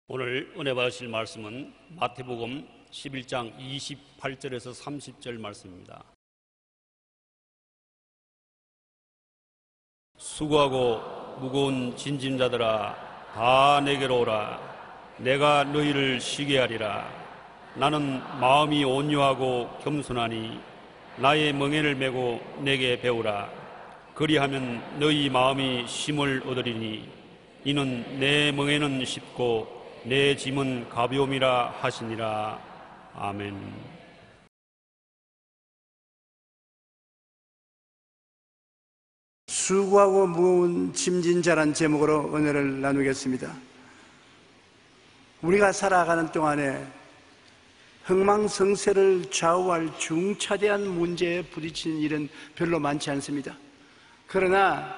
오늘 은혜 받으실 말씀은 마태복음 11장 28절에서 30절 말씀입니다. 수고하고 무거운 짐진자들아 다 내게로 오라. 내가 너희를 쉬게 하리라. 나는 마음이 온유하고 겸손하니 나의 멍에를 메고 내게 배우라. 그리하면 너희 마음이 쉼을 얻으리니 이는 내 멍에는 쉽고 내 짐은 가벼움이라 하시니라. 아멘. 수고하고 무거운 짐진 자란 제목으로 은혜를 나누겠습니다. 우리가 살아가는 동안에 흥망성쇠를 좌우할 중차대한 문제에 부딪히는 일은 별로 많지 않습니다. 그러나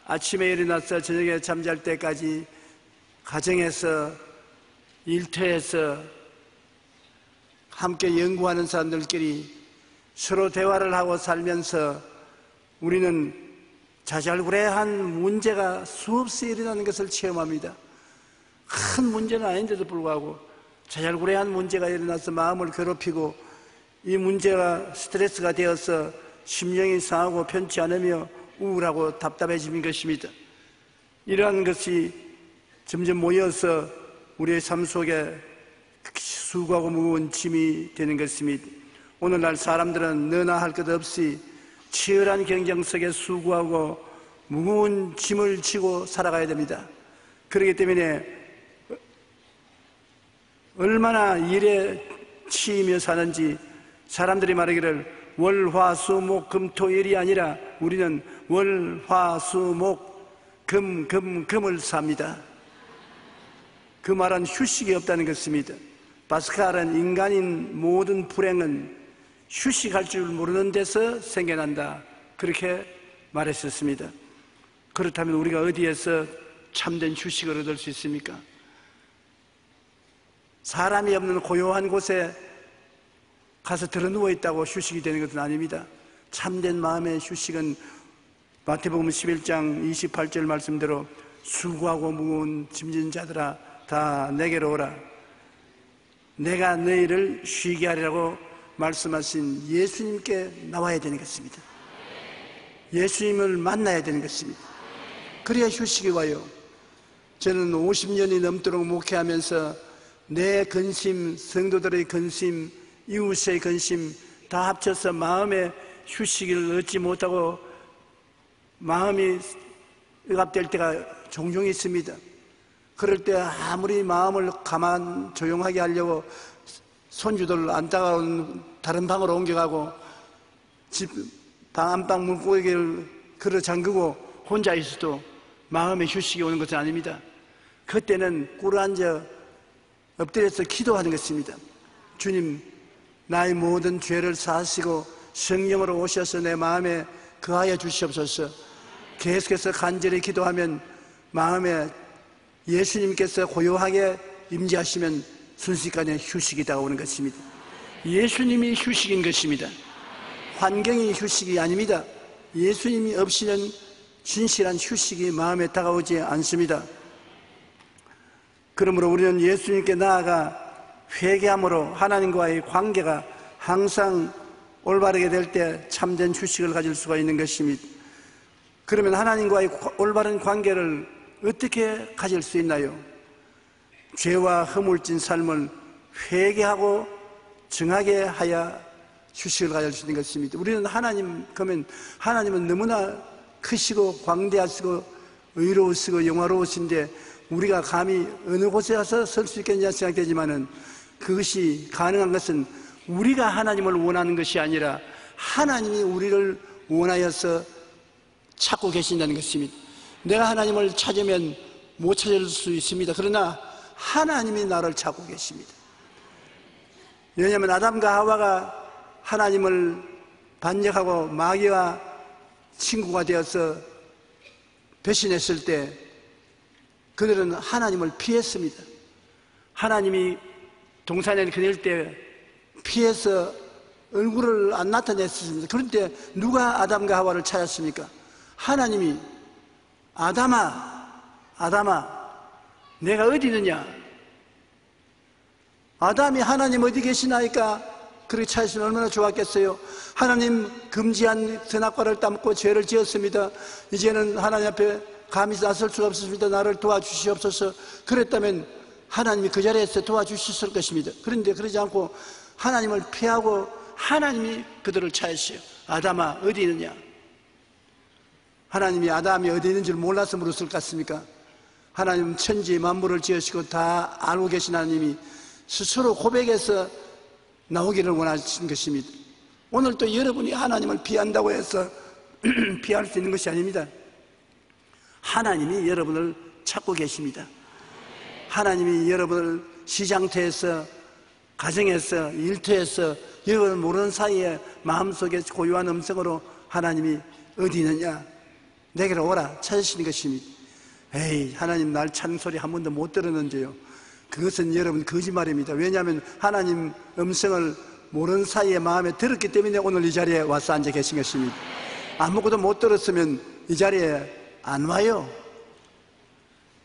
아침에 일어나서 저녁에 잠잘 때까지 가정에서, 일터에서 함께 연구하는 사람들끼리 서로 대화를 하고 살면서 우리는 자잘구레한 문제가 수없이 일어나는 것을 체험합니다. 큰 문제는 아닌데도 불구하고 자잘구레한 문제가 일어나서 마음을 괴롭히고 이 문제가 스트레스가 되어서 심령이 상하고 편치 않으며 우울하고 답답해지는 것입니다. 이러한 것이 점점 모여서 우리의 삶 속에 수고하고 무거운 짐이 되는 것입니다. 오늘날 사람들은 너나 할 것 없이 치열한 경쟁 속에 수고하고 무거운 짐을 지고 살아가야 됩니다. 그렇기 때문에 얼마나 일에 치이며 사는지 사람들이 말하기를 월화수목금토일이 아니라 우리는 월화수목금을 삽니다. 그 말은 휴식이 없다는 것입니다. 바스칼은 인간인 모든 불행은 휴식할 줄 모르는 데서 생겨난다, 그렇게 말했었습니다. 그렇다면 우리가 어디에서 참된 휴식을 얻을 수 있습니까? 사람이 없는 고요한 곳에 가서 드러누워 있다고 휴식이 되는 것은 아닙니다. 참된 마음의 휴식은 마태복음 11장 28절 말씀대로 수고하고 무거운 짐진 자들아 다 내게로 오라. 내가 너희를 쉬게 하리라고 말씀하신 예수님께 나와야 되는 것입니다. 예수님을 만나야 되는 것입니다. 그래야 휴식이 와요. 저는 50년이 넘도록 목회하면서 내 근심, 성도들의 근심, 이웃의 근심 다 합쳐서 마음의 휴식을 얻지 못하고 마음이 억압될 때가 종종 있습니다. 그럴 때 아무리 마음을 가만 조용하게 하려고 손주들 안다가 다른 방으로 옮겨가고 집 방 안방 문고리를 걸어 잠그고 혼자 있어도 마음의 휴식이 오는 것은 아닙니다. 그때는 꿇어앉아 엎드려서 기도하는 것입니다. 주님, 나의 모든 죄를 사하시고 성령으로 오셔서 내 마음에 거하여 주시옵소서. 계속해서 간절히 기도하면 마음에 예수님께서 고요하게 임재하시면 순식간에 휴식이 다가오는 것입니다. 예수님이 휴식인 것입니다. 환경이 휴식이 아닙니다. 예수님이 없이는 진실한 휴식이 마음에 다가오지 않습니다. 그러므로 우리는 예수님께 나아가 회개함으로 하나님과의 관계가 항상 올바르게 될 때 참된 휴식을 가질 수가 있는 것입니다. 그러면 하나님과의 올바른 관계를 어떻게 가질 수 있나요? 죄와 허물진 삶을 회개하고 정하게 하여 휴식을 가질 수 있는 것입니다. 우리는 그러면 하나님은 너무나 크시고 광대하시고 의로우시고 영화로우신데 우리가 감히 어느 곳에 가서 설 수 있겠냐 생각되지만은 그것이 가능한 것은 우리가 하나님을 원하는 것이 아니라 하나님이 우리를 원하여서 찾고 계신다는 것입니다. 내가 하나님을 찾으면 못 찾을 수 있습니다. 그러나 하나님이 나를 찾고 계십니다. 왜냐하면 아담과 하와가 하나님을 반역하고 마귀와 친구가 되어서 배신했을 때 그들은 하나님을 피했습니다. 하나님이 동산에 그늘 때 피해서 얼굴을 안 나타냈습니다. 그런데 누가 아담과 하와를 찾았습니까? 하나님이 아담아, 내가 어디 있느냐? 아담이 하나님 어디 계시나이까 그렇게 찾으시면 얼마나 좋았겠어요. 하나님 금지한 선악과를 따먹고 죄를 지었습니다. 이제는 하나님 앞에 감히 나설 수가 없습니다. 나를 도와주시옵소서. 그랬다면 하나님이 그 자리에서 도와주셨을 것입니다. 그런데 그러지 않고 하나님을 피하고 하나님이 그들을 찾으시오. 아담아 어디 있느냐? 하나님이 아담이 어디 있는 줄 몰라서 물었을 것 같습니까? 하나님 천지 만물을 지으시고 다 알고 계신 하나님이 스스로 고백해서 나오기를 원하신 것입니다. 오늘 또 여러분이 하나님을 피한다고 해서 피할 수 있는 것이 아닙니다. 하나님이 여러분을 찾고 계십니다. 하나님이 여러분을 시장터에서, 가정에서, 일터에서 여러분을 모르는 사이에 마음속에 고요한 음성으로 하나님이 어디 있느냐? 내게로 오라 찾으시는 것입니다. 에이, 하나님 날 찾는 소리 한 번도 못 들었는데요. 그것은 여러분 거짓말입니다. 왜냐하면 하나님 음성을 모르는 사이에 마음에 들었기 때문에 오늘 이 자리에 와서 앉아 계신 것입니다. 아무것도 못 들었으면 이 자리에 안 와요.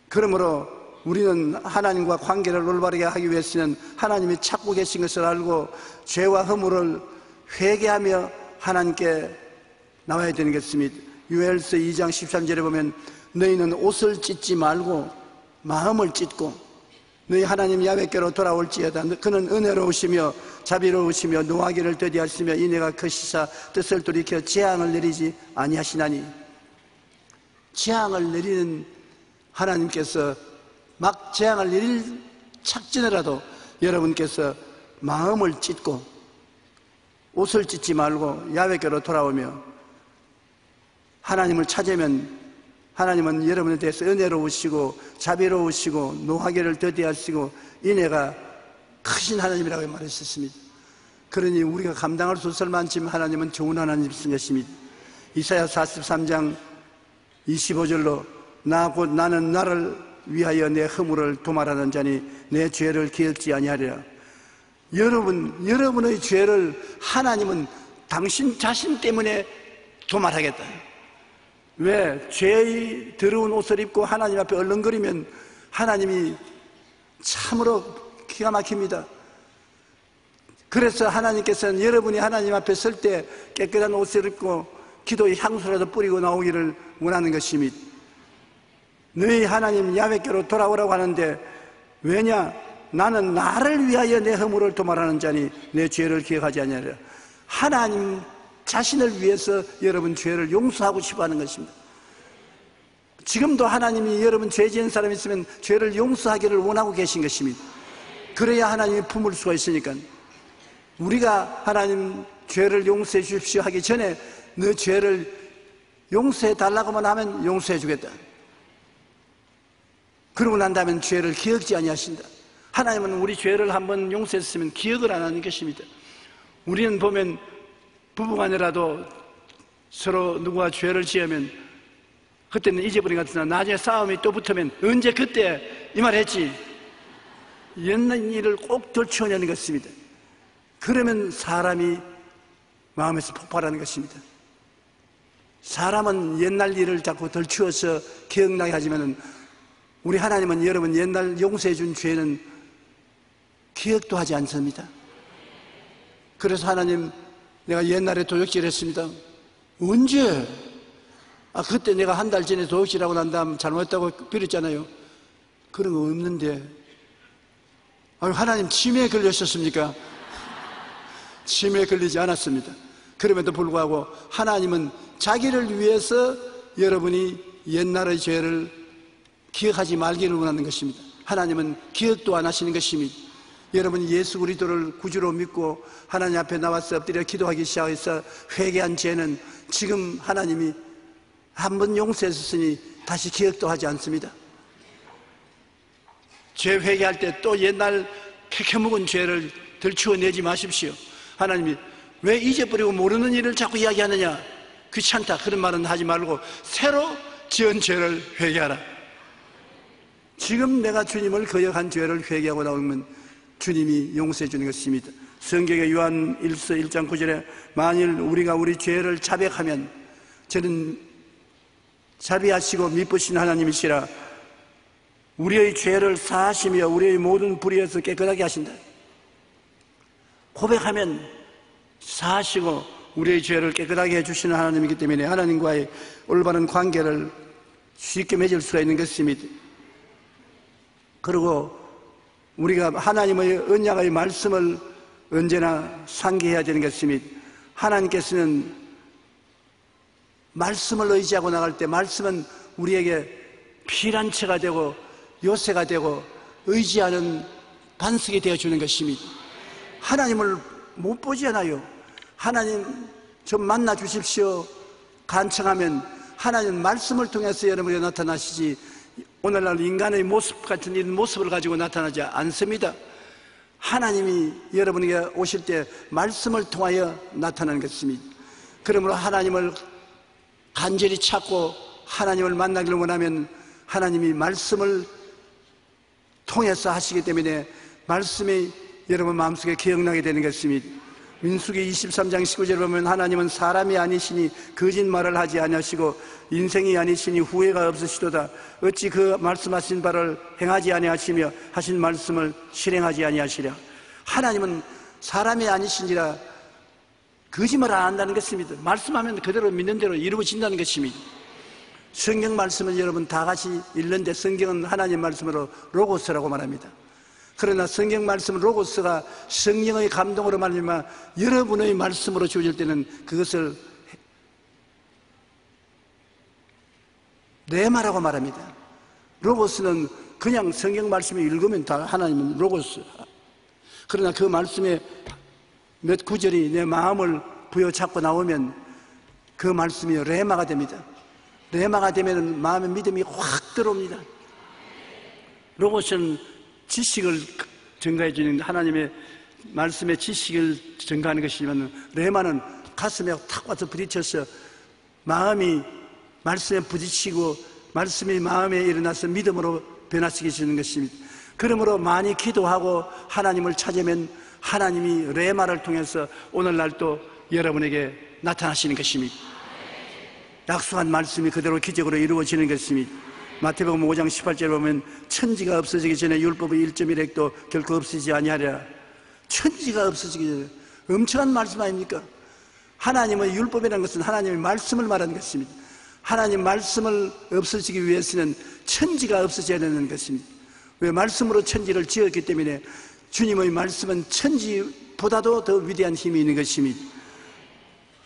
그러므로 우리는 하나님과 관계를 올바르게 하기 위해서는 하나님이 찾고 계신 것을 알고 죄와 허물을 회개하며 하나님께 나와야 되는 것입니다. 요엘서 2장 13절에 보면 너희는 옷을 찢지 말고 마음을 찢고 너희 하나님 야훼께로 돌아올지어다. 그는 은혜로우시며 자비로우시며 노하기를 더디하시며 이내가 크시사 뜻을 돌이켜 재앙을 내리지 아니하시나니. 재앙을 내리는 하나님께서 막 재앙을 내릴 착전에라도 여러분께서 마음을 찢고 옷을 찢지 말고 야훼께로 돌아오며 하나님을 찾으면 하나님은 여러분에 대해서 은혜로우시고 자비로우시고 노하기를 더디하시고 인애가 크신 하나님이라고 말하셨습니다. 그러니 우리가 감당할 수 없을 만큼 하나님은 좋은 하나님이신 것입니다. 이사야 43장 25절로 나 곧 나는 나를 위하여 내 허물을 도말하는 자니 내 죄를 기억지 아니하리라. 여러분의 죄를 하나님은 당신 자신 때문에 도말하겠다. 왜? 죄의 더러운 옷을 입고 하나님 앞에 얼렁거리면 하나님이 참으로 기가 막힙니다. 그래서 하나님께서는 여러분이 하나님 앞에 설 때 깨끗한 옷을 입고 기도의 향수라도 뿌리고 나오기를 원하는 것입니다. 너희 하나님 야훼께로 돌아오라고 하는데 왜냐? 나는 나를 위하여 내 허물을 도말하는 자니 내 죄를 기억하지 아니하리라. 하나님 자신을 위해서 여러분 죄를 용서하고 싶어 하는 것입니다. 지금도 하나님이 여러분 죄 지은 사람이 있으면 죄를 용서하기를 원하고 계신 것입니다. 그래야 하나님이 품을 수가 있으니까. 우리가 하나님 죄를 용서해 주십시오 하기 전에 너 죄를 용서해 달라고만 하면 용서해 주겠다. 그러고 난 다음엔 죄를 기억지 아니하신다. 하나님은 우리 죄를 한번 용서했으면 기억을 안 하는 것입니다. 우리는 보면 부부간이라도 서로 누구와 죄를 지으면 그때는 잊어버린 것 같으나 나중에 싸움이 또 붙으면 언제 그때 이 말 했지? 옛날 일을 꼭 들추어내는 것입니다. 그러면 사람이 마음에서 폭발하는 것입니다. 사람은 옛날 일을 자꾸 들추어서 기억나게 하지만 우리 하나님은 여러분 옛날 용서해 준 죄는 기억도 하지 않습니다. 그래서 하나님 내가 옛날에 도둑질 했습니다. 언제? 그때 내가 한 달 전에 도둑질하고 난 다음 잘못했다고 빌었잖아요. 그런 거 없는데. 하나님 치매에 걸렸었습니까? 치매에 걸리지 않았습니다. 그럼에도 불구하고 하나님은 자기를 위해서 여러분이 옛날의 죄를 기억하지 말기를 원하는 것입니다. 하나님은 기억도 안 하시는 것입니다. 여러분 예수 그리스도를 구주로 믿고 하나님 앞에 나와서 엎드려 기도하기 시작해서 회개한 죄는 지금 하나님이 한 번 용서했으니 다시 기억도 하지 않습니다. 죄 회개할 때 또 옛날 캐캐묵은 죄를 들추어내지 마십시오. 하나님이 왜 잊어버리고 모르는 일을 자꾸 이야기하느냐? 귀찮다 그런 말은 하지 말고 새로 지은 죄를 회개하라. 지금 내가 주님을 거역한 죄를 회개하고 나오면 주님이 용서해 주는 것입니다. 성경의 요한 1서 1장 9절에 만일 우리가 우리 죄를 자백하면 저는 자비하시고 미쁘신 하나님이시라 우리의 죄를 사하시며 우리의 모든 불의에서 깨끗하게 하신다. 고백하면 사하시고 우리의 죄를 깨끗하게 해주시는 하나님이기 때문에 하나님과의 올바른 관계를 쉽게 맺을 수가 있는 것입니다. 그리고 우리가 하나님의 언약의 말씀을 언제나 상기해야 되는 것입니다. 하나님께서는 말씀을 의지하고 나갈 때 말씀은 우리에게 피난처가 되고 요새가 되고 의지하는 반석이 되어주는 것입니다. 하나님을 못 보잖아요. 하나님 좀 만나 주십시오 간청하면 하나님 말씀을 통해서 여러분에게 나타나시지 오늘날 인간의 모습 같은 이런 모습을 가지고 나타나지 않습니다. 하나님이 여러분에게 오실 때 말씀을 통하여 나타나는 것입니다. 그러므로 하나님을 간절히 찾고 하나님을 만나기를 원하면 하나님이 말씀을 통해서 하시기 때문에 말씀이 여러분 마음속에 기억나게 되는 것입니다. 민수기 23장 19절에 보면 하나님은 사람이 아니시니 거짓말을 하지 아니하시고 인생이 아니시니 후회가 없으시도다. 어찌 그 말씀하신 바를 행하지 아니하시며 하신 말씀을 실행하지 아니하시랴. 하나님은 사람이 아니신지라 거짓말 안 한다는 것입니다. 말씀하면 그대로 믿는 대로 이루어진다는 것입니다. 성경 말씀을 여러분 다 같이 읽는데 성경은 하나님 말씀으로 로고스라고 말합니다. 그러나 성경 말씀 로고스가 성령의 감동으로 말미암아 여러분의 말씀으로 주어질 때는 그것을 레마라고 말합니다. 로고스는 그냥 성경 말씀을 읽으면 다 하나님은 로고스. 그러나 그 말씀에 몇 구절이 내 마음을 부여잡고 나오면 그 말씀이 레마가 됩니다. 레마가 되면 마음의 믿음이 확 들어옵니다. 로고스는 지식을 증가해 주는 하나님의 말씀의 지식을 증가하는 것이지만 레마는 가슴에 탁 와서 부딪혀서 마음이 말씀에 부딪히고 말씀이 마음에 일어나서 믿음으로 변화시키시는 것입니다. 그러므로 많이 기도하고 하나님을 찾으면 하나님이 레마를 통해서 오늘날 또 여러분에게 나타나시는 것입니다. 약속한 말씀이 그대로 기적으로 이루어지는 것입니다. 마태복음 5장 18절에 보면 천지가 없어지기 전에 율법의 1.1획도 결코 없어지지 아니하리라. 천지가 없어지기 전에 엄청난 말씀 아닙니까? 하나님의 율법이라는 것은 하나님의 말씀을 말하는 것입니다. 하나님 말씀을 없어지기 위해서는 천지가 없어져야 되는 것입니다. 왜? 말씀으로 천지를 지었기 때문에 주님의 말씀은 천지보다도 더 위대한 힘이 있는 것입니다.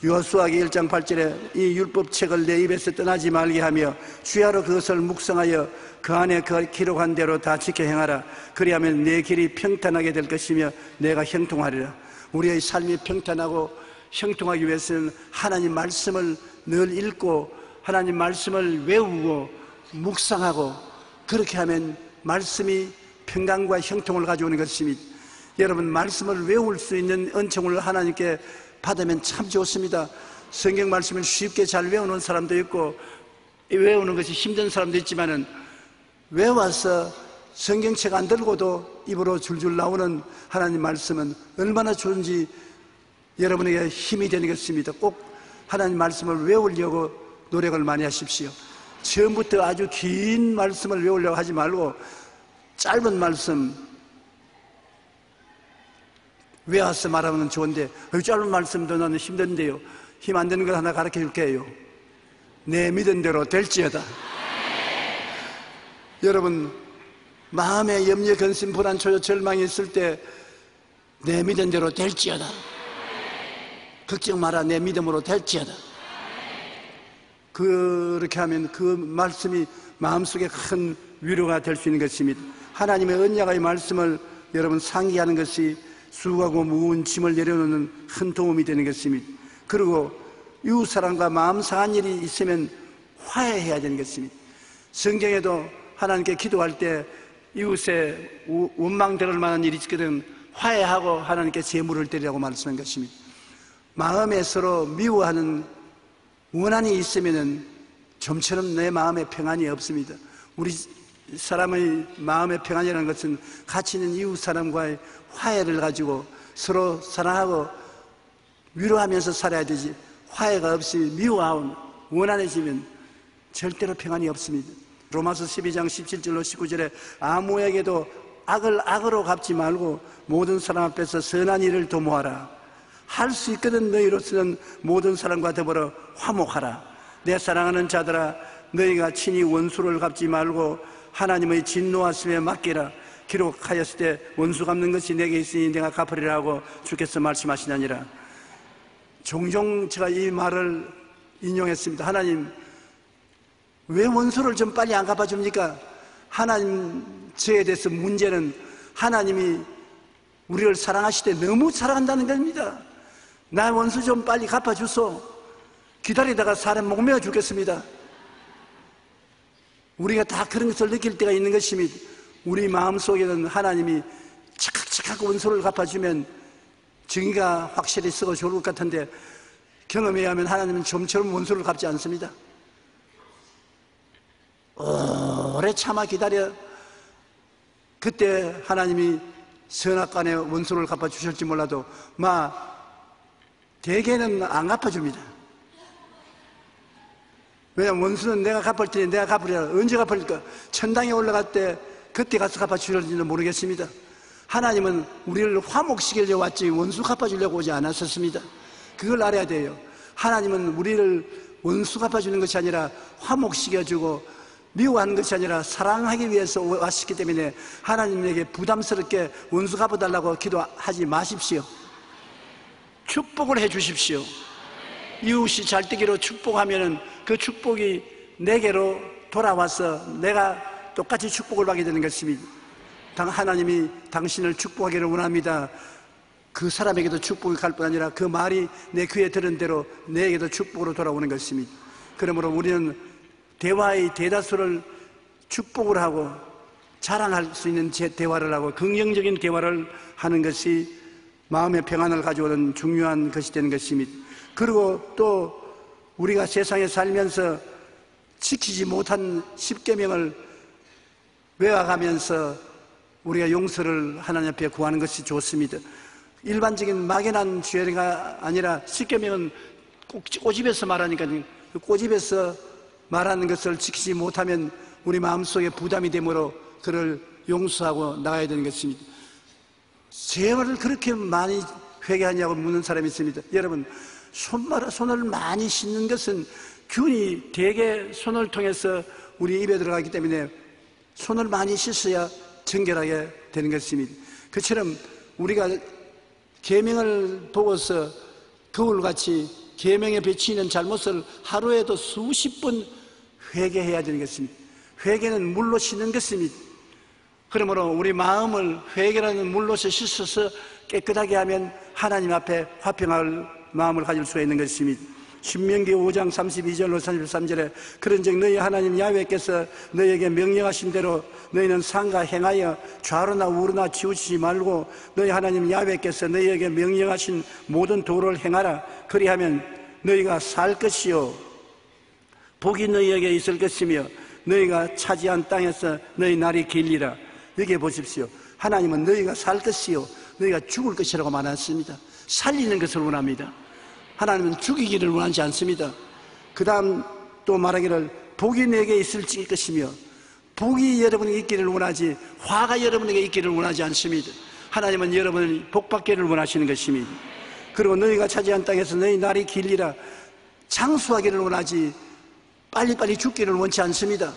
여호수아기 1장 8절에 이 율법책을 내 입에서 떠나지 말게 하며 주야로 그것을 묵상하여 그 안에 그 기록한 대로 다 지켜 행하라. 그리하면 내 길이 평탄하게 될 것이며 내가 형통하리라. 우리의 삶이 평탄하고 형통하기 위해서는 하나님 말씀을 늘 읽고 하나님 말씀을 외우고 묵상하고 그렇게 하면 말씀이 평강과 형통을 가져오는 것입니다. 여러분 말씀을 외울 수 있는 은총을 하나님께 받으면 참 좋습니다. 성경 말씀을 쉽게 잘 외우는 사람도 있고 외우는 것이 힘든 사람도 있지만은 외워서 성경책 안 들고도 입으로 줄줄 나오는 하나님 말씀은 얼마나 좋은지 여러분에게 힘이 되는 것입니다. 꼭 하나님 말씀을 외우려고 노력을 많이 하십시오. 처음부터 아주 긴 말씀을 외우려고 하지 말고 짧은 말씀 외워서 말하면 좋은데 짧은 말씀도 나는 힘든데요. 힘 안 되는 걸 하나 가르쳐 줄게요. 내 믿은 대로 될지어다. 여러분 마음에 염려, 근심, 불안, 초조, 절망이 있을 때 내 믿은 대로 될지어다. 걱정 마라. 내 믿음으로 될지어다. 그렇게 하면 그 말씀이 마음속에 큰 위로가 될 수 있는 것입니다. 하나님의 언약의 말씀을 여러분 상기하는 것이 수고하고 무거운 짐을 내려놓는 큰 도움이 되는 것입니다. 그리고 이웃사람과 마음 상한 일이 있으면 화해해야 되는 것입니다. 성경에도 하나님께 기도할 때 이웃에 원망될 만한 일이 있거든 화해하고 하나님께 제물을 드리라고 말씀한 것입니다. 마음에 서로 미워하는 원한이 있으면 좀처럼 내 마음에 평안이 없습니다. 우리 사람의 마음의 평안이라는 것은 같이 있는 이웃 사람과의 화해를 가지고 서로 사랑하고 위로하면서 살아야 되지, 화해가 없이 미워하고 원한해지면 절대로 평안이 없습니다. 로마서 12장 17절로 19절에 아무에게도 악을 악으로 갚지 말고 모든 사람 앞에서 선한 일을 도모하라. 할 수 있거든 너희로서는 모든 사람과 더불어 화목하라. 내 사랑하는 자들아, 너희가 친히 원수를 갚지 말고 하나님의 진노하심에 맡기라. 기록하였을 때 원수 갚는 것이 내게 있으니 내가 갚으리라 하고 주께서 말씀하시느니라. 종종 제가 이 말을 인용했습니다. 하나님, 왜 원수를 좀 빨리 안 갚아줍니까? 하나님 저에 대해서 문제는 하나님이 우리를 사랑하실 때 너무 사랑한다는 겁니다. 나 원수 좀 빨리 갚아주소. 기다리다가 사람 목매어 죽겠습니다. 우리가 다 그런 것을 느낄 때가 있는 것입니다. 우리 마음속에는 하나님이 착착 원수를 갚아주면 정의가 확실히 쓰고 좋을 것 같은데, 경험에 하면 하나님은 좀처럼 원수를 갚지 않습니다. 오래 참아 기다려. 그때 하나님이 선악간에 원수를 갚아주실지 몰라도 대개는 안 갚아줍니다. 왜냐하면 원수는 내가 갚을 테니 내가 갚으리라. 언제 갚을까? 천당에 올라갈 때 그때 가서 갚아주실지는 모르겠습니다. 하나님은 우리를 화목시키려고 왔지 원수 갚아주려고 오지 않았었습니다. 그걸 알아야 돼요. 하나님은 우리를 원수 갚아주는 것이 아니라 화목시켜주고 미워하는 것이 아니라 사랑하기 위해서 왔기 때문에 하나님에게 부담스럽게 원수 갚아달라고 기도하지 마십시오. 축복을 해 주십시오. 이웃이 잘 되기로 축복하면 그 축복이 내게로 돌아와서 내가 똑같이 축복을 받게 되는 것입니다. 하나님이 당신을 축복하기를 원합니다. 그 사람에게도 축복이 갈 뿐 아니라 그 말이 내 귀에 들은 대로 내게도 축복으로 돌아오는 것입니다. 그러므로 우리는 대화의 대다수를 축복을 하고 자랑할 수 있는 대화를 하고 긍정적인 대화를 하는 것이 마음의 평안을 가져오는 중요한 것이 되는 것입니다. 그리고 또 우리가 세상에 살면서 지키지 못한 십계명을 외워가면서 우리가 용서를 하나님 앞에 구하는 것이 좋습니다. 일반적인 막연한 죄가 아니라 십계명은 꼭 꼬집어서 말하니까 그 꼬집어서 말하는 것을 지키지 못하면 우리 마음속에 부담이 되므로 그를 용서하고 나가야 되는 것입니다. 죄를 그렇게 많이 회개하냐고 묻는 사람이 있습니다. 여러분, 손을 많이 씻는 것은 균이 대개 손을 통해서 우리 입에 들어가기 때문에 손을 많이 씻어야 정결하게 되는 것입니다. 그처럼 우리가 계명을 보고서 거울같이 계명에 비치는 잘못을 하루에도 수십 번 회개해야 되는 것입니다. 회개는 물로 씻는 것입니다. 그러므로 우리 마음을 회개라는 물로 씻어서 깨끗하게 하면 하나님 앞에 화평할 마음을 가질 수가 있는 것입니다. 신명기 5장 32절로 33절에 그런즉 너희 하나님 야훼께서 너희에게 명령하신 대로 너희는 상가 행하여 좌로나 우로나 치우치지 말고 너희 하나님 야훼께서 너희에게 명령하신 모든 도를 행하라. 그리하면 너희가 살 것이요 복이 너희에게 있을 것이며 너희가 차지한 땅에서 너희 날이 길리라. 여기에 보십시오. 하나님은 너희가 살 것이요 너희가 죽을 것이라고 말했습니다. 살리는 것을 원합니다. 하나님은 죽이기를 원하지 않습니다. 그 다음 또 말하기를 복이 내게 있을 것이며 복이 여러분에게 있기를 원하지 화가 여러분에게 있기를 원하지 않습니다. 하나님은 여러분이 복받기를 원하시는 것입니다. 그리고 너희가 차지한 땅에서 너희 날이 길리라. 장수하기를 원하지 빨리빨리 죽기를 원치 않습니다.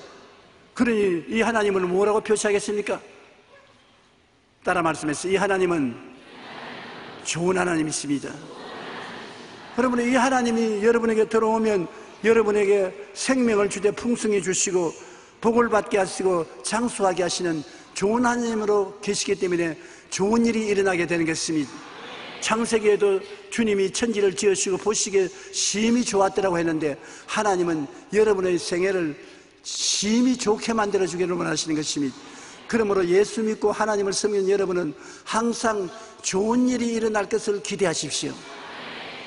그러니 이 하나님을 뭐라고 표시하겠습니까? 따라 말씀했어요. 이 하나님은 좋은 하나님이십니다. 그러면 이 하나님이 여러분에게 들어오면 여러분에게 생명을 주되 풍성히 주시고 복을 받게 하시고 장수하게 하시는 좋은 하나님으로 계시기 때문에 좋은 일이 일어나게 되는 것입니다. 창세기에도 주님이 천지를 지으시고 보시기에 심히 좋았더라고 했는데 하나님은 여러분의 생애를 심히 좋게 만들어주기를 원하시는 것입니다. 그러므로 예수 믿고 하나님을 섬기는 여러분은 항상 좋은 일이 일어날 것을 기대하십시오.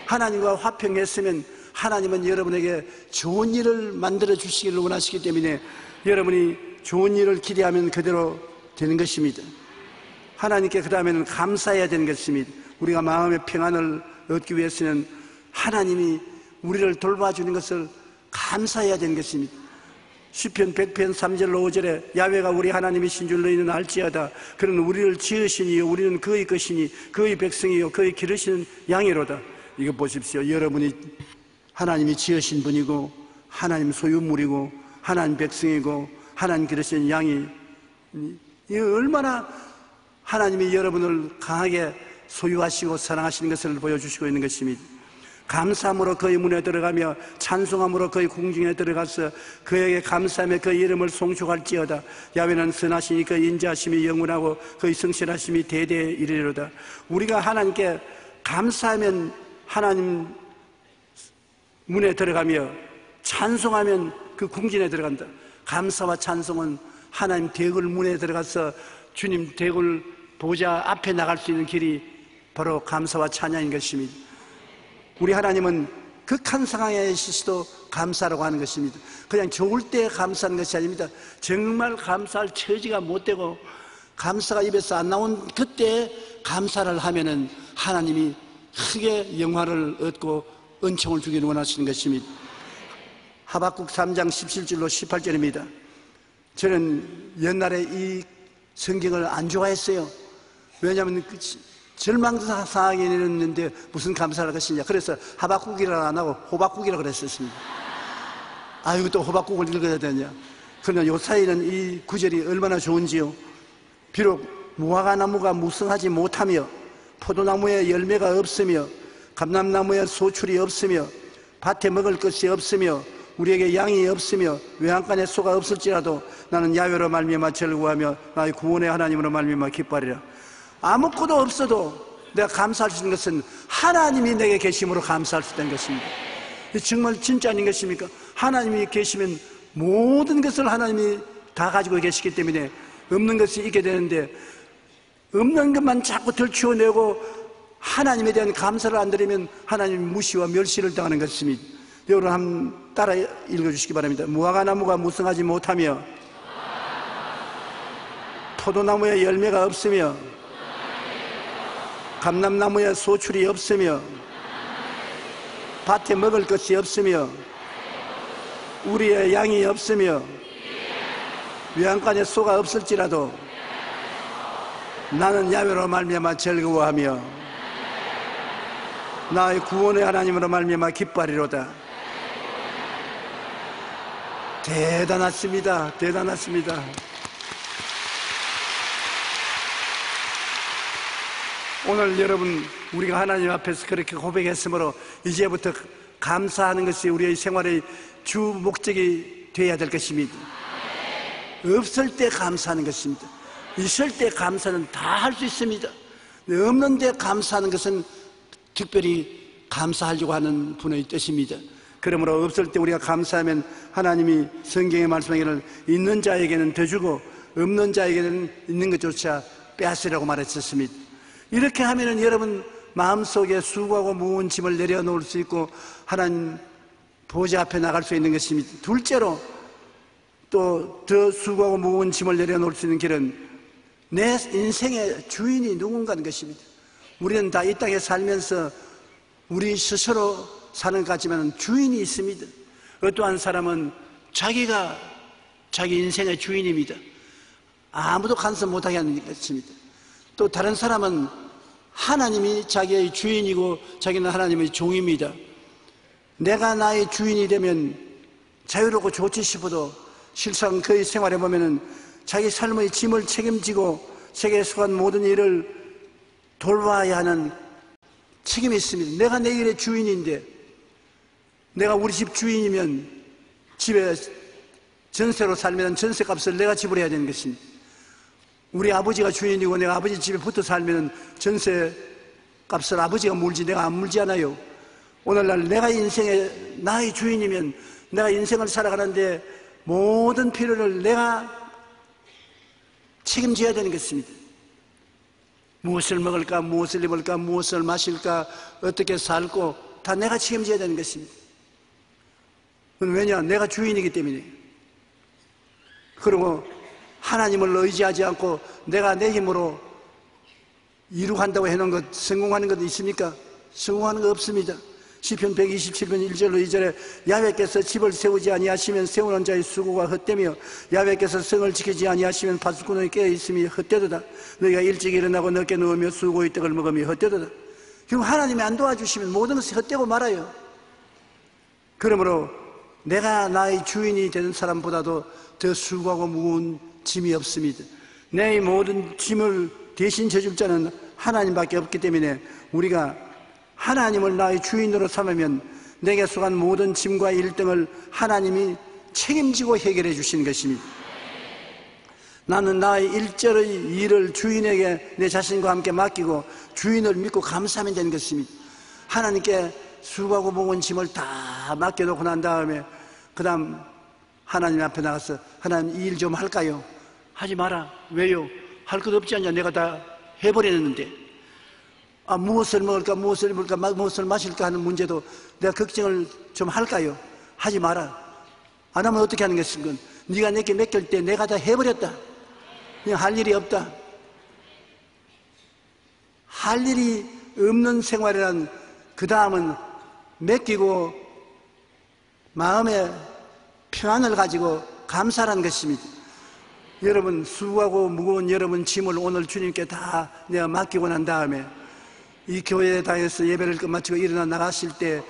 하나님과 화평했으면 하나님은 여러분에게 좋은 일을 만들어 주시기를 원하시기 때문에 여러분이 좋은 일을 기대하면 그대로 되는 것입니다. 하나님께 그 다음에는 감사해야 되는 것입니다. 우리가 마음의 평안을 얻기 위해서는 하나님이 우리를 돌봐주는 것을 감사해야 되는 것입니다. 시편 100편 3절로 5절에 야훼가 우리 하나님이신 줄 너희는 알지어다. 그는 우리를 지으신 이요 우리는 그의 것이니 그의 백성이요 그의 기르시는 양이로다. 이거 보십시오. 여러분이 하나님이 지으신 분이고 하나님 소유물이고 하나님 백성이고 하나님 기르시는 양이, 이 얼마나 하나님이 여러분을 강하게 소유하시고 사랑하시는 것을 보여주시고 있는 것입니다. 감사함으로 그의 문에 들어가며 찬송함으로 그의 궁중에 들어가서 그에게 감사하며 그의 이름을 송축할지어다. 야훼는 선하시니 그의 인자하심이 영원하고 그의 성실하심이 대대에 이르리로다. 우리가 하나님께 감사하면 하나님 문에 들어가며 찬송하면 그 궁전에 들어간다. 감사와 찬송은 하나님 대굴 문에 들어가서 주님 대굴 보좌 앞에 나갈 수 있는 길이 바로 감사와 찬양인 것입니다. 우리 하나님은 극한 상황에 있어서도 감사라고 하는 것입니다. 그냥 좋을 때 감사하는 것이 아닙니다. 정말 감사할 처지가 못 되고 감사가 입에서 안 나온 그때 감사를 하면은 하나님이 크게 영화를 얻고 은총을 주기를 원하시는 것입니다. 하박국 3장 17절로 18절입니다. 저는 옛날에 이 성경을 안 좋아했어요. 왜냐하면 절망상황이 있는데 무슨 감사를 하시냐. 그래서 하박국이라 안 하고 호박국이라 그랬었습니다. 이거 또 호박국을 읽어야 되냐. 그러나 요 사이는 이 구절이 얼마나 좋은지요. 비록 무화과나무가 무성하지 못하며 포도나무에 열매가 없으며 감람나무에 소출이 없으며 밭에 먹을 것이 없으며 우리에게 양이 없으며 외양간에 소가 없을지라도 나는 야훼로 말미암아 즐거워하며 나의 구원의 하나님으로 말미암아 기뻐하리라. 아무것도 없어도 내가 감사할 수 있는 것은 하나님이 내게 계심으로 감사할 수 있다는 것입니다. 정말 진짜 아닌 것입니까? 하나님이 계시면 모든 것을 하나님이 다 가지고 계시기 때문에 없는 것이 있게 되는데 없는 것만 자꾸 들추어내고 하나님에 대한 감사를 안 드리면 하나님 무시와 멸시를 당하는 것입니다. 여러분 한번 따라 읽어주시기 바랍니다. 무화과나무가 무성하지 못하며 포도나무에 열매가 없으며 감람나무에 소출이 없으며 밭에 먹을 것이 없으며 우리의 양이 없으며 외양간에 소가 없을지라도 나는 야훼로 말미암아 즐거워하며 나의 구원의 하나님으로 말미암아 기뻐하리로다. 대단하십니다. 대단하십니다. 오늘 여러분 우리가 하나님 앞에서 그렇게 고백했으므로 이제부터 감사하는 것이 우리의 생활의 주 목적이 되어야 될 것입니다. 없을 때 감사하는 것입니다. 있을 때 감사는 다 할 수 있습니다. 없는 데 감사하는 것은 특별히 감사하려고 하는 분의 뜻입니다. 그러므로 없을 때 우리가 감사하면 하나님이 성경에 말씀하기를 있는 자에게는 더 주고 없는 자에게는 있는 것조차 빼앗으라고 말했었습니다. 이렇게 하면은 여러분 마음속에 수고하고 무거운 짐을 내려놓을 수 있고 하나님 보좌 앞에 나갈 수 있는 것입니다. 둘째로 또 더 수고하고 무거운 짐을 내려놓을 수 있는 길은 내 인생의 주인이 누군가는 것입니다. 우리는 다 이 땅에 살면서 우리 스스로 사는 것 같지만 주인이 있습니다. 어떠한 사람은 자기가 자기 인생의 주인입니다. 아무도 간섭 못하게 하는 것입니다. 또 다른 사람은 하나님이 자기의 주인이고 자기는 하나님의 종입니다. 내가 나의 주인이 되면 자유롭고 좋지 싶어도 실상 그의 생활에 보면은 자기 삶의 짐을 책임지고 세계에 속한 모든 일을 돌봐야 하는 책임이 있습니다. 내가 내 일의 주인인데 내가 우리 집 주인이면 집에 전세로 살면 전세값을 내가 지불해야 되는 것입니다. 우리 아버지가 주인이고 내가 아버지 집에 붙어 살면 전세값을 아버지가 물지 내가 안 물지 않아요. 오늘날 내가 인생의 나의 주인이면 내가 인생을 살아가는데 모든 필요를 내가 책임져야 되는 것입니다. 무엇을 먹을까, 무엇을 입을까, 무엇을 마실까, 어떻게 살고 다 내가 책임져야 되는 것입니다. 왜냐? 내가 주인이기 때문에. 그리고 하나님을 의지하지 않고 내가 내 힘으로 이루한다고 해놓은 것, 성공하는 것 있습니까? 성공하는 거 없습니다. 시편 127편 1절로 2절에 야훼께서 집을 세우지 아니하시면 세우는 자의 수고가 헛되며 야훼께서 성을 지키지 아니하시면 파수꾼의 깨어있음이 헛되도다. 너희가 일찍 일어나고 늦게 누우며 수고의 떡을 먹으며 헛되도다. 결국 하나님이 안 도와주시면 모든 것이 헛되고 말아요. 그러므로 내가 나의 주인이 되는 사람보다도 더 수고하고 무거운 짐이 없습니다. 내 모든 짐을 대신 져줄 자는 하나님밖에 없기 때문에 우리가 하나님을 나의 주인으로 삼으면 내게 속한 모든 짐과 일등을 하나님이 책임지고 해결해 주시는 것입니다. 나는 나의 일절의 일을 주인에게 내 자신과 함께 맡기고 주인을 믿고 감사하면 되는 것입니다. 하나님께 수고하고 무거운 짐을 다 맡겨놓고 난 다음에 그 다음 하나님 앞에 나가서 하나님 이 일 좀 할까요? 하지 마라. 왜요? 할 것 없지 않냐? 내가 다 해버렸는데. 무엇을 먹을까, 무엇을 입을까, 무엇을 마실까 하는 문제도 내가 걱정을 좀 할까요? 하지 마라. 안 하면 어떻게 하는 것인가? 네가 내게 맡길 때 내가 다 해버렸다. 그냥 할 일이 없다. 할 일이 없는 생활이란 그 다음은 맡기고 마음의 평안을 가지고 감사라는 것입니다. 여러분 수고하고 무거운 여러분 짐을 오늘 주님께 다 내가 맡기고 난 다음에 이 교회에 다해서 예배를 끝마치고 일어나 나가실 때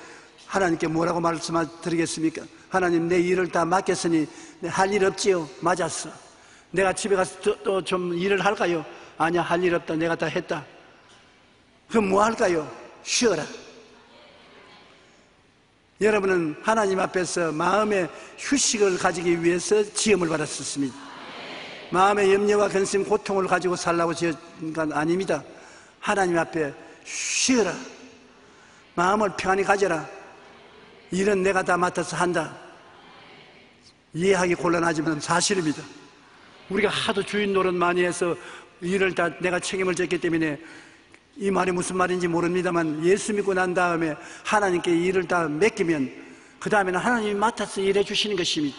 하나님께 뭐라고 말씀드리겠습니까? 하나님 내 일을 다 맡겼으니 할 일 없지요? 맞았어. 내가 집에 가서 또 좀 일을 할까요? 아니야, 할 일 없다. 내가 다 했다. 그럼 뭐 할까요? 쉬어라. 여러분은 하나님 앞에서 마음의 휴식을 가지기 위해서 지음을 받았었습니다. 마음의 염려와 근심, 고통을 가지고 살라고 지은 건 아닙니다. 하나님 앞에 쉬어라. 마음을 평안히 가져라. 일은 내가 다 맡아서 한다. 이해하기 곤란하지만 사실입니다. 우리가 하도 주인 노릇 많이 해서 일을 다 내가 책임을 졌기 때문에 이 말이 무슨 말인지 모릅니다만 예수 믿고 난 다음에 하나님께 일을 다 맡기면 그 다음에는 하나님이 맡아서 일해 주시는 것입니다.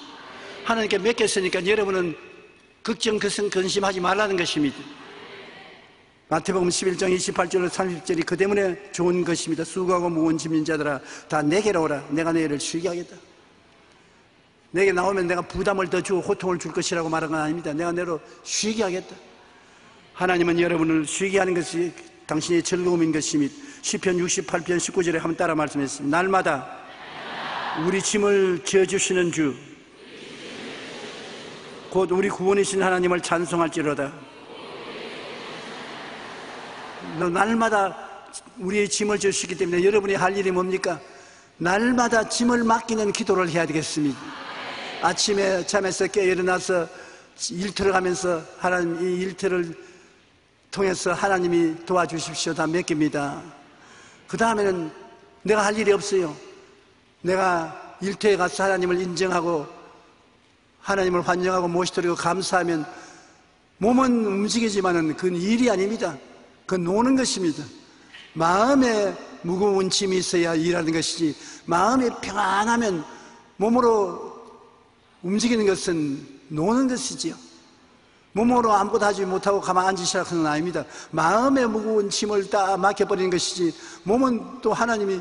하나님께 맡겼으니까 여러분은 걱정, 근심하지 말라는 것입니다. 마태복음 11장 28절로 30절이 그 때문에 좋은 것입니다. 수고하고 무거운 짐진 자들아 다 내게로 오라. 내가 너희를 쉬게 하겠다. 내게 나오면 내가 부담을 더 주고 고통을 줄 것이라고 말한 건 아닙니다. 내가 너로 쉬게 하겠다. 하나님은 여러분을 쉬게 하는 것이 당신의 즐거움인 것입니다. 시편 68편 19절에 한번 따라 말씀했습니다. 날마다 우리 짐을 지어주시는 주 곧 우리 구원이신 하나님을 찬송할지로다. 날마다 우리의 짐을 지으시기 때문에 여러분이 할 일이 뭡니까? 날마다 짐을 맡기는 기도를 해야 되겠습니다. 아침에 잠에서 깨어 일어나서 일터를 가면서 하나님 이 일터를 통해서 하나님이 도와주십시오. 다 맡깁니다. 그 다음에는 내가 할 일이 없어요. 내가 일터에 가서 하나님을 인정하고 하나님을 환영하고 모시드리고 감사하면 몸은 움직이지만은 그건 일이 아닙니다. 그건 노는 것입니다. 마음에 무거운 짐이 있어야 일하는 것이지 마음이 평안하면 몸으로 움직이는 것은 노는 것이지요. 몸으로 아무것도 하지 못하고 가만 앉으시라 하는 건 아닙니다. 마음에 무거운 짐을 다 맡겨버리는 것이지 몸은 또 하나님이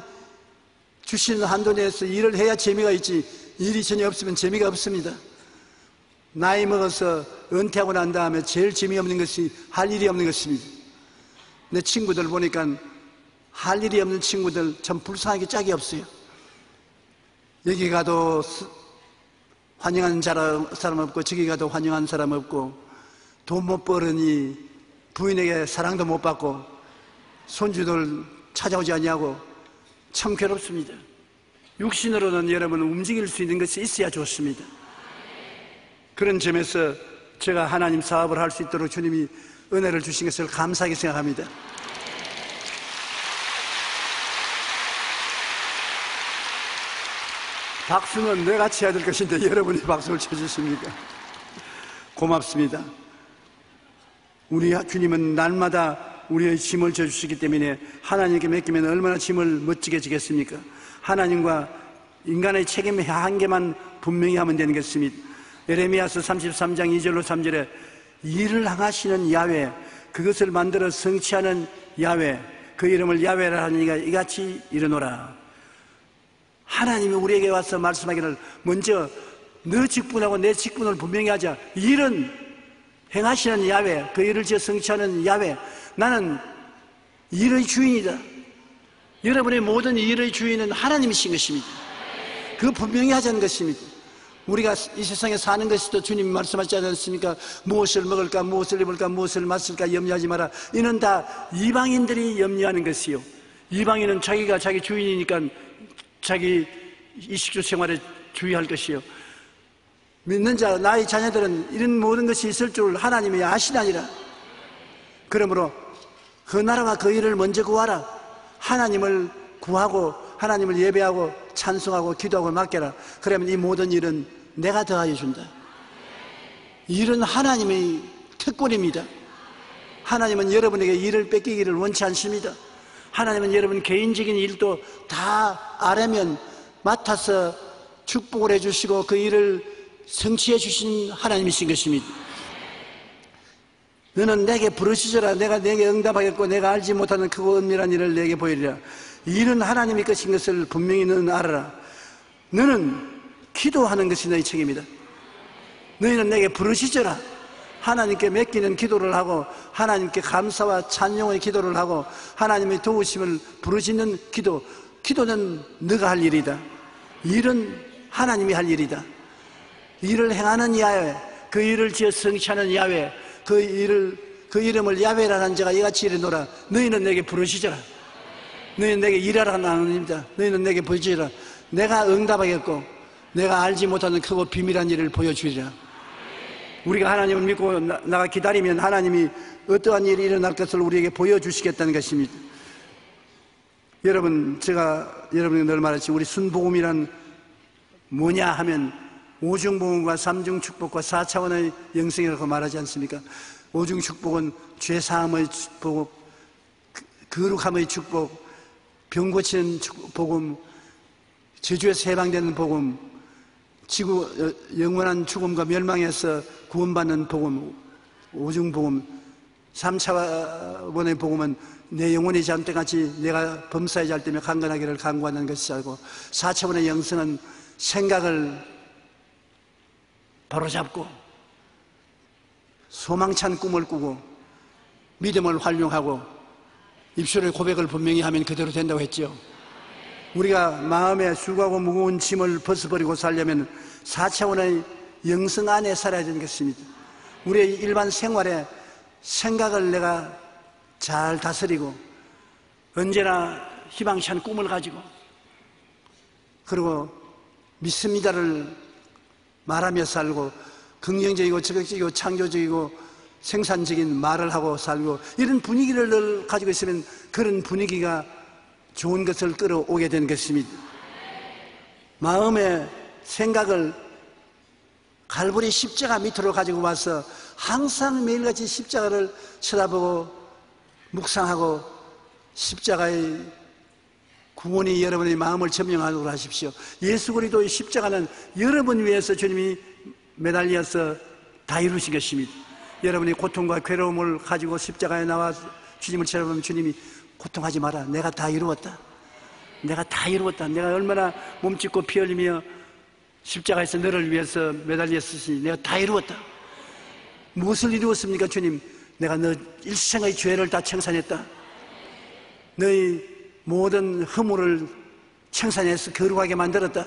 주시는 한도 내에서 일을 해야 재미가 있지 일이 전혀 없으면 재미가 없습니다. 나이 먹어서 은퇴하고 난 다음에 제일 재미없는 것이 할 일이 없는 것입니다. 내 친구들 보니까 할 일이 없는 친구들 참 불쌍하게 짝이 없어요. 여기 가도 환영하는 사람 없고 저기 가도 환영하는 사람 없고 돈 못 벌으니 부인에게 사랑도 못 받고 손주들 찾아오지 아니하고 참 괴롭습니다. 육신으로는 여러분 움직일 수 있는 것이 있어야 좋습니다. 그런 점에서 제가 하나님 사업을 할 수 있도록 주님이 은혜를 주신 것을 감사하게 생각합니다. 박수는 내가 쳐야 될 것인데 여러분이 박수를 쳐주십니까? 고맙습니다. 우리 주님은 날마다 우리의 짐을 져주시기 때문에 하나님께 맡기면 얼마나 짐을 멋지게 지겠습니까? 하나님과 인간의 책임의 한계만 분명히 하면 되는 것입니다. 에레미야서 33장 2절로 3절에 일을 행하시는 야훼, 그것을 만들어 성취하는 야훼, 그 이름을 야훼라 하니까 이같이 이르노라. 하나님이 우리에게 와서 말씀하기를 먼저 너 직분하고 내 직분을 분명히 하자. 일은 행하시는 야훼, 그 일을 지어 성취하는 야훼, 나는 일의 주인이다. 여러분의 모든 일의 주인은 하나님이신 것입니다. 그 분명히 하자는 것입니다. 우리가 이 세상에 사는 것에도 주님이 말씀하지 않았습니까? 무엇을 먹을까, 무엇을 입을까, 무엇을 마실까 염려하지 마라. 이는 다 이방인들이 염려하는 것이요, 이방인은 자기가 자기 주인이니까 자기 이식주 생활에 주의할 것이요, 믿는 자 나의 자녀들은 이런 모든 것이 있을 줄 하나님이 아시나니라. 그러므로 그 나라와 그 일을 먼저 구하라. 하나님을 구하고 하나님을 예배하고 찬송하고 기도하고 맡겨라. 그러면 이 모든 일은 내가 더하여 준다. 일은 하나님의 특권입니다. 하나님은 여러분에게 일을 뺏기기를 원치 않습니다. 하나님은 여러분 개인적인 일도 다 알면 맡아서 축복을 해주시고 그 일을 성취해 주신 하나님이신 것입니다. 너는 내게 부르시더라. 내가 내게 응답하겠고 내가 알지 못하는 크고 은밀한 일을 내게 보이리라. 일은 하나님의 것인 것을 분명히 너는 알아라. 너는 기도하는 것이 너희 책임이다. 너희는 내게 부르시더라. 하나님께 맡기는 기도를 하고 하나님께 감사와 찬송의 기도를 하고 하나님의 도우심을 부르짖는 기도. 기도는 너가 할 일이다. 일은 하나님이 할 일이다. 일을 행하는 야훼, 그 일을 지어 성취하는 야훼, 그 이름을 야훼라는 자가 이같이 이르노라. 너희는 내게 부르시더라. 너희는 내게 일하라는 아닙니다. 너희는 내게 부르시더라. 내가 응답하겠고 내가 알지 못하는 크고 비밀한 일을 보여주리라. 우리가 하나님을 믿고 나가 기다리면 하나님이 어떠한 일이 일어날 것을 우리에게 보여주시겠다는 것입니다. 여러분, 제가 여러분에게 늘 말했지, 우리 순복음이란 뭐냐 하면 오중복음과 삼중축복과 4차원의 영생이라고 말하지 않습니까? 오중축복은 죄사함의 축복, 거룩함의 축복, 병 고치는 복음, 저주에서 해방되는 복음, 지구 영원한 죽음과 멸망에서 구원받는 복음, 오중복음. 3차원의 복음은 내 영혼이 잠때같이 내가 범사에 잘 때며 강건하기를 간구하는 것이고, 4차원의 영성은 생각을 바로잡고 소망찬 꿈을 꾸고 믿음을 활용하고 입술의 고백을 분명히 하면 그대로 된다고 했죠. 우리가 마음에 수고하고 무거운 짐을 벗어버리고 살려면 4차원의 영성 안에 살아야 되는 것입니다. 우리의 일반 생활에 생각을 내가 잘 다스리고 언제나 희망찬 꿈을 가지고 그리고 믿습니다를 말하며 살고 긍정적이고 적극적이고 창조적이고 생산적인 말을 하고 살고 이런 분위기를 늘 가지고 있으면 그런 분위기가 좋은 것을 끌어오게 되는 것입니다. 마음의 생각을 갈보리 십자가 밑으로 가지고 와서 항상 매일같이 십자가를 쳐다보고 묵상하고 십자가의 구원이 여러분의 마음을 점령하도록 하십시오. 예수 그리스도의 십자가는 여러분 위해서 주님이 매달려서 다 이루신 것입니다. 여러분이 고통과 괴로움을 가지고 십자가에 나와 주님을 쳐다보면 주님이 고통하지 마라. 내가 다 이루었다. 내가 다 이루었다. 내가 얼마나 몸짓고 피 흘리며 십자가에서 너를 위해서 매달렸으니 내가 다 이루었다. 무엇을 이루었습니까? 주님, 내가 너 일생의 죄를 다 청산했다. 너의 모든 허물을 청산해서 거룩하게 만들었다.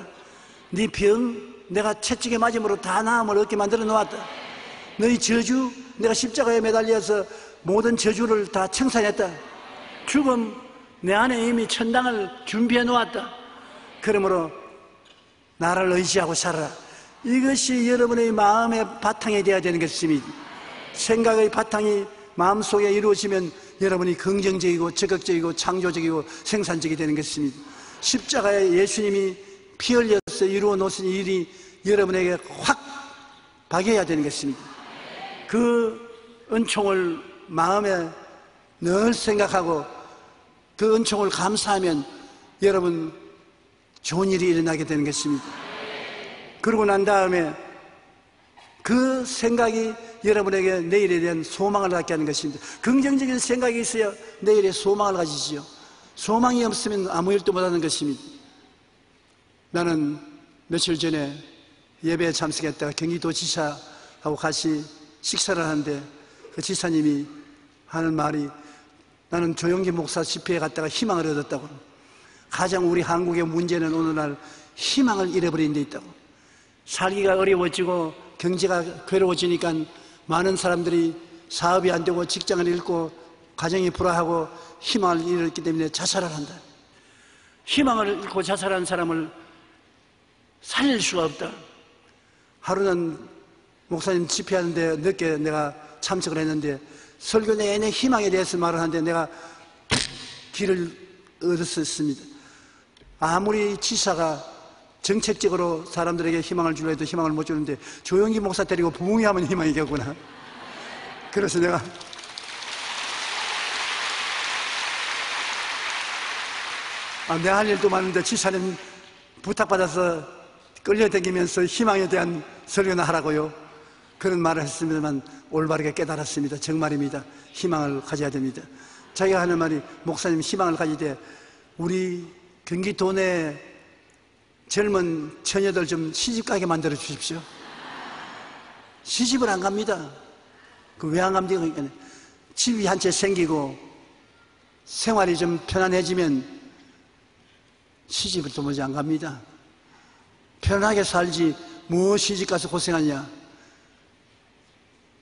네 병 내가 채찍에 맞음으로 다 나음을 얻게 만들어 놓았다. 너의 저주 내가 십자가에 매달려서 모든 저주를 다 청산했다. 죽음 내 안에 이미 천당을 준비해 놓았다. 그러므로 나를 의지하고 살아라. 이것이 여러분의 마음의 바탕이 되어야 되는 것입니다. 생각의 바탕이 마음속에 이루어지면 여러분이 긍정적이고 적극적이고 창조적이고 생산적이 되는 것입니다. 십자가에 예수님이 피 흘려서 이루어 놓으신 일이 여러분에게 확 박여야 되는 것입니다. 그 은총을 마음에 늘 생각하고 그 은총을 감사하면 여러분 좋은 일이 일어나게 되는 것입니다. 그러고 난 다음에 그 생각이 여러분에게 내일에 대한 소망을 갖게 하는 것입니다. 긍정적인 생각이 있어야 내일에 소망을 가지지요. 소망이 없으면 아무 일도 못하는 것입니다. 나는 며칠 전에 예배에 참석했다가 경기도 지사하고 같이 식사를 하는데 그 지사님이 하는 말이 나는 조영기 목사 집회에 갔다가 희망을 얻었다고. 가장 우리 한국의 문제는 오늘날 희망을 잃어버린 데 있다고. 살기가 어려워지고 경제가 괴로워지니까 많은 사람들이 사업이 안 되고 직장을 잃고 가정이 불화하고 희망을 잃었기 때문에 자살을 한다. 희망을 잃고 자살한 사람을 살릴 수가 없다. 하루는 목사님 집회하는데 늦게 내가 참석을 했는데 설교 내내 희망에 대해서 말을 하는데 내가 길을 얻었습니다. 아무리 지사가 정책적으로 사람들에게 희망을 주려 해도 희망을 못 주는데 조영기 목사 데리고 부흥회하면 희망이겠구나. 그래서 내가 내 할 일도 많은데 지사님 부탁받아서 끌려다니면서 희망에 대한 설교나 하라고요. 그런 말을 했습니다만 올바르게 깨달았습니다. 정말입니다. 희망을 가져야 됩니다. 자기가 하는 말이 목사님 희망을 가지되 우리 경기도 내 젊은 처녀들 좀 시집가게 만들어 주십시오. 시집을 안 갑니다. 그 왜 안 갑니까? 그러니까 집이 한 채 생기고 생활이 좀 편안해지면 시집을 도무지 안 갑니다. 편하게 살지 뭐 시집가서 고생하냐.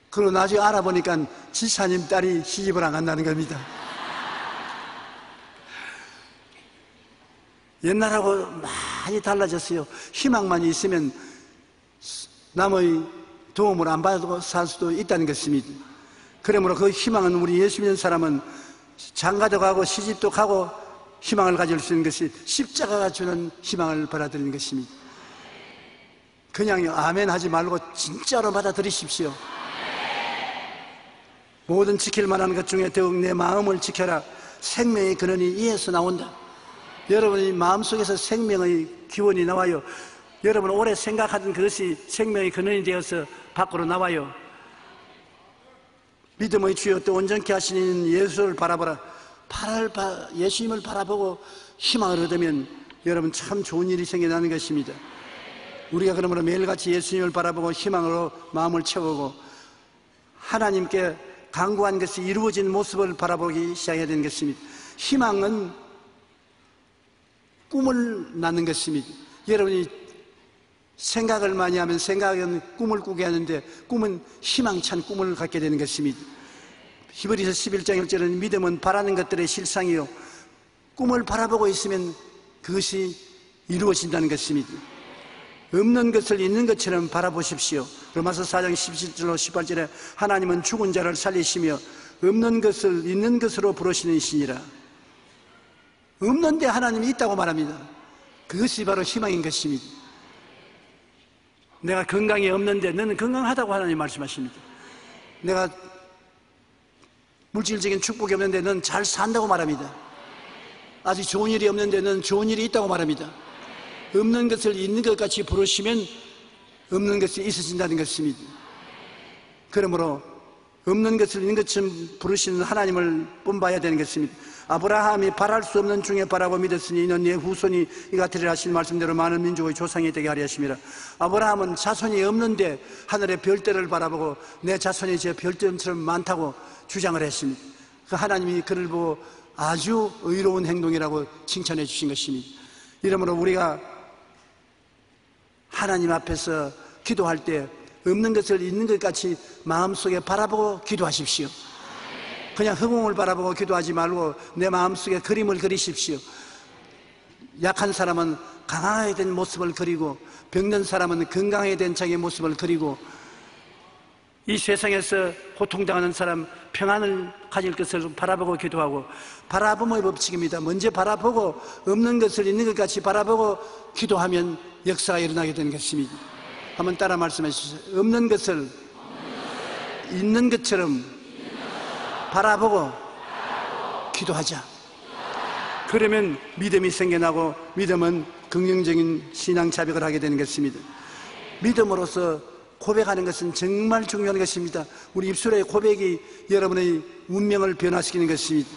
그리고 나중에 알아보니까 지사님 딸이 시집을 안 간다는 겁니다. 옛날하고 많이 달라졌어요. 희망만 있으면 남의 도움을 안 받고 살 수도 있다는 것입니다. 그러므로 그 희망은 우리 예수 믿는 사람은 장가도 가고 시집도 가고 희망을 가질 수 있는 것이 십자가가 주는 희망을 받아들이는 것입니다. 그냥 아멘 하지 말고 진짜로 받아들이십시오. 모든 지킬 만한 것 중에 더욱 내 마음을 지켜라. 생명의 근원이 이에서 나온다. 여러분이 마음속에서 생명의 기원이 나와요. 여러분 오래 생각하던 그것이 생명의 근원이 되어서 밖으로 나와요. 믿음의 주여 또 온전케 하시는 예수를 바라보라. 예수님을 바라보고 희망을 얻으면 여러분 참 좋은 일이 생겨나는 것입니다. 우리가 그러므로 매일같이 예수님을 바라보고 희망으로 마음을 채우고 하나님께 간구한 것이 이루어진 모습을 바라보기 시작해야 되는 것입니다. 희망은 꿈을 낳는 것입니다. 여러분이 생각을 많이 하면 생각은 꿈을 꾸게 하는데 꿈은 희망찬 꿈을 갖게 되는 것입니다. 히브리서 11장 1절은 믿음은 바라는 것들의 실상이요 꿈을 바라보고 있으면 그것이 이루어진다는 것입니다. 없는 것을 있는 것처럼 바라보십시오. 로마서 4장 17절로 18절에 하나님은 죽은 자를 살리시며 없는 것을 있는 것으로 부르시는 이시니라. 없는데 하나님이 있다고 말합니다. 그것이 바로 희망인 것입니다. 내가 건강이 없는데 너는 건강하다고 하나님 말씀하십니다. 내가 물질적인 축복이 없는데 너는 잘 산다고 말합니다. 아직 좋은 일이 없는데 너는 좋은 일이 있다고 말합니다. 없는 것을 있는 것 같이 부르시면 없는 것이 있어진다는 것입니다. 그러므로 없는 것을 있는 것처럼 부르시는 하나님을 본받아야 되는 것입니다. 아브라함이 바랄 수 없는 중에 바라고 믿었으니 이는 내 후손이 이 같으리라 하신 말씀대로 많은 민족의 조상이 되게 하려 하심이라. 아브라함은 자손이 없는데 하늘의 별들을 바라보고 내 자손이 제 별들처럼 많다고 주장을 했습니다. 그 하나님이 그를 보고 아주 의로운 행동이라고 칭찬해 주신 것입니다. 이러므로 우리가 하나님 앞에서 기도할 때 없는 것을 있는 것 같이 마음속에 바라보고 기도하십시오. 그냥 허공을 바라보고 기도하지 말고 내 마음속에 그림을 그리십시오. 약한 사람은 강하게 된 모습을 그리고 병든 사람은 건강하게 된 자기의 모습을 그리고 이 세상에서 고통당하는 사람 평안을 가질 것을 바라보고 기도하고 바라봄의 법칙입니다. 먼저 바라보고 없는 것을 있는 것 같이 바라보고 기도하면 역사가 일어나게 되는 것입니다. 한번 따라 말씀해 주세요. 없는 것을 있는 것처럼 바라보고 기도하자. 그러면 믿음이 생겨나고 믿음은 긍정적인 신앙 자백을 하게 되는 것입니다. 믿음으로써 고백하는 것은 정말 중요한 것입니다. 우리 입술의 고백이 여러분의 운명을 변화시키는 것입니다.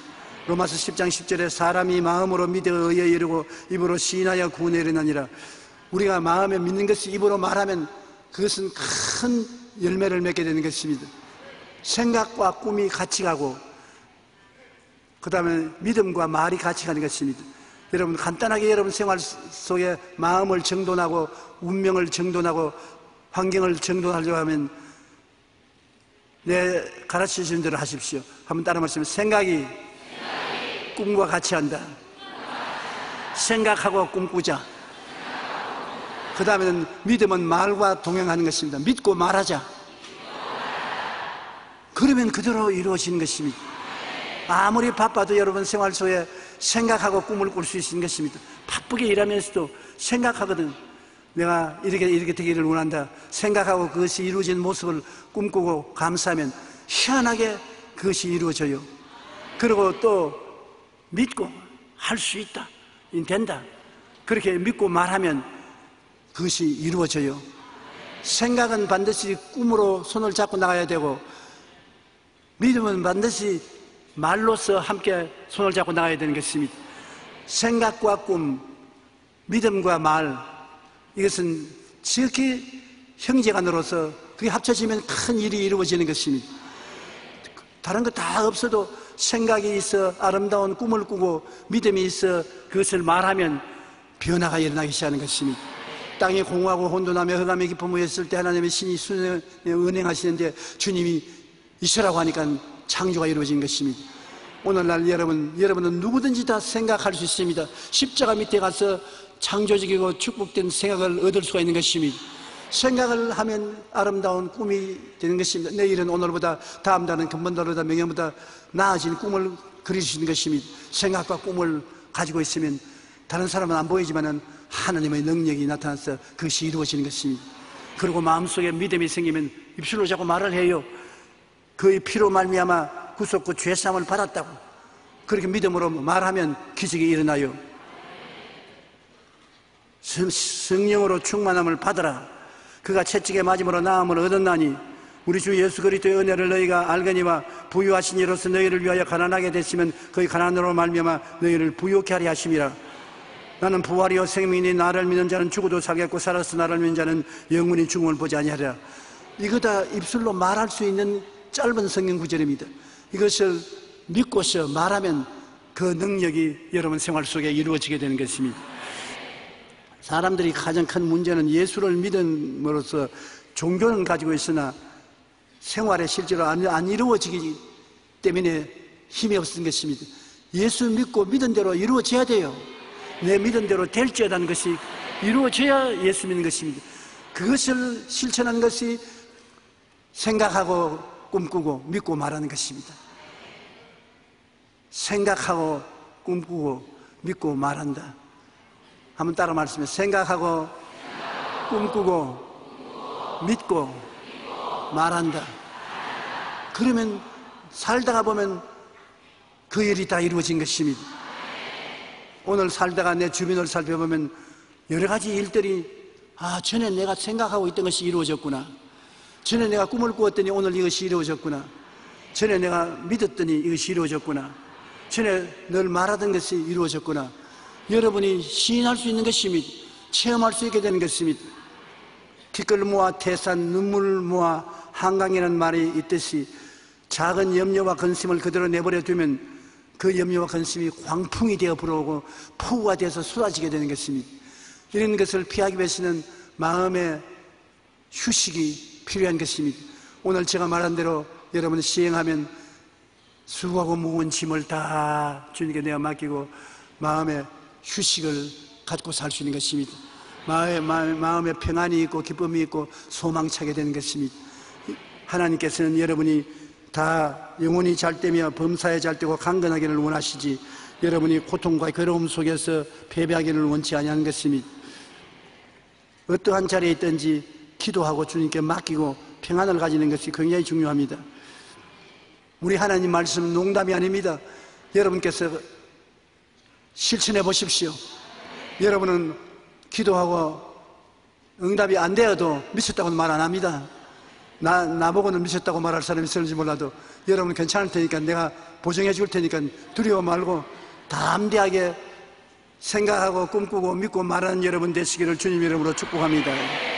로마서 10장 10절에 사람이 마음으로 믿어 의에 이르고 입으로 시인하여 구원에 이르나니라. 우리가 마음에 믿는 것이 입으로 말하면 그것은 큰 열매를 맺게 되는 것입니다. 생각과 꿈이 같이 가고 그 다음에 믿음과 말이 같이 가는 것입니다. 여러분 간단하게 여러분 생활 속에 마음을 정돈하고 운명을 정돈하고 환경을 정돈하려고 하면 내 가르치신 대로 하십시오. 한번 따라 말씀해. 생각이 꿈과 같이 한다. 생각하고 꿈꾸자. 그 다음에는 믿음은 말과 동행하는 것입니다. 믿고 말하자. 그러면 그대로 이루어지는 것입니다. 아무리 바빠도 여러분 생활 속에 생각하고 꿈을 꿀 수 있는 것입니다. 바쁘게 일하면서도 생각하거든. 내가 이렇게 되기를 원한다. 생각하고 그것이 이루어진 모습을 꿈꾸고 감사하면 희한하게 그것이 이루어져요. 그리고 또 믿고 할 수 있다. 된다. 그렇게 믿고 말하면 그것이 이루어져요. 생각은 반드시 꿈으로 손을 잡고 나가야 되고 믿음은 반드시 말로서 함께 손을 잡고 나가야 되는 것입니다. 생각과 꿈, 믿음과 말, 이것은 지극히 형제간으로서 그게 합쳐지면 큰 일이 이루어지는 것입니다. 다른 거 다 없어도 생각이 있어 아름다운 꿈을 꾸고 믿음이 있어 그것을 말하면 변화가 일어나기 시작하는 것입니다. 땅이 공허하고 혼돈하며 흑암의 깊음에 있을 때 하나님의 신이 수년에 은행하시는데 주님이 있으라고 하니까 창조가 이루어진 것입니다. 오늘날 여러분은 누구든지 다 생각할 수 있습니다. 십자가 밑에 가서 창조적이고 축복된 생각을 얻을 수가 있는 것입니다. 생각을 하면 아름다운 꿈이 되는 것입니다. 내일은 오늘보다, 다음 달은 근본달보다, 명예보다 나아진 꿈을 그릴 수 있는 것입니다. 생각과 꿈을 가지고 있으면 다른 사람은 안 보이지만 하나님의 능력이 나타나서 그것이 이루어지는 것입니다. 그리고 마음속에 믿음이 생기면 입술로 자꾸 말을 해요. 그의 피로 말미암아 구속과 죄사함을 받았다고. 그렇게 믿음으로 말하면 기적이 일어나요. 성령으로 충만함을 받으라. 그가 채찍에 맞음으로 나음을 얻었나니 우리 주 예수 그리스도의 은혜를 너희가 알거니와 부유하신 이로서 너희를 위하여 가난하게 됐으면 그의 가난으로 말미암아 너희를 부유케 하리 하심이라. 나는 부활이요 생명이니 나를 믿는 자는 죽어도 살겠고 살아서 나를 믿는 자는 영원히 죽음을 보지 아니하리라. 이거 다 입술로 말할 수 있는 짧은 성경 구절입니다. 이것을 믿고서 말하면 그 능력이 여러분 생활 속에 이루어지게 되는 것입니다. 사람들이 가장 큰 문제는 예수를 믿음으로써 종교는 가지고 있으나 생활에 실제로 안 이루어지기 때문에 힘이 없는 것입니다. 예수 믿고 믿은 대로 이루어져야 돼요. 내 믿은 대로 될지어다는 것이 이루어져야 예수 믿는 것입니다. 그것을 실천하는 것이 생각하고 꿈꾸고 믿고 말하는 것입니다. 생각하고 꿈꾸고 믿고 말한다. 한번 따라 말씀해. 생각하고 꿈꾸고 믿고 말한다. 그러면 살다가 보면 그 일이 다 이루어진 것입니다. 오늘 살다가 내 주변을 살펴보면 여러 가지 일들이 전에 내가 생각하고 있던 것이 이루어졌구나. 전에 내가 꿈을 꾸었더니 오늘 이것이 이루어졌구나. 전에 내가 믿었더니 이것이 이루어졌구나. 전에 늘 말하던 것이 이루어졌구나. 여러분이 시인할 수 있는 것입니다. 체험할 수 있게 되는 것입니다. 티끌 모아 태산, 눈물 모아 한강이라는 말이 있듯이 작은 염려와 근심을 그대로 내버려 두면 그 염려와 근심이 광풍이 되어 불어오고 폭우가 되어서 쏟아지게 되는 것입니다. 이런 것을 피하기 위해서는 마음의 휴식이 필요한 것입니다. 오늘 제가 말한 대로 여러분 시행하면 수고하고 무거운 짐을 다 주님께 내어 맡기고 마음의 휴식을 갖고 살 수 있는 것입니다. 마음에 평안이 있고 기쁨이 있고 소망차게 되는 것입니다. 하나님께서는 여러분이 다 영혼이 잘되며 범사에 잘되고 강건하기를 원하시지 여러분이 고통과 괴로움 속에서 패배하기를 원치 아니하는 것입니다. 어떠한 자리에 있든지 기도하고 주님께 맡기고 평안을 가지는 것이 굉장히 중요합니다. 우리 하나님 말씀 농담이 아닙니다. 여러분께서 실천해 보십시오. 여러분은 기도하고 응답이 안 되어도 미쳤다고는 말 안 합니다. 나보고는 미쳤다고 말할 사람이 있을지 몰라도 여러분 괜찮을 테니까 내가 보증해 줄 테니까 두려워 말고 담대하게 생각하고 꿈꾸고 믿고 말하는 여러분 되시기를 주님 이름으로 축복합니다.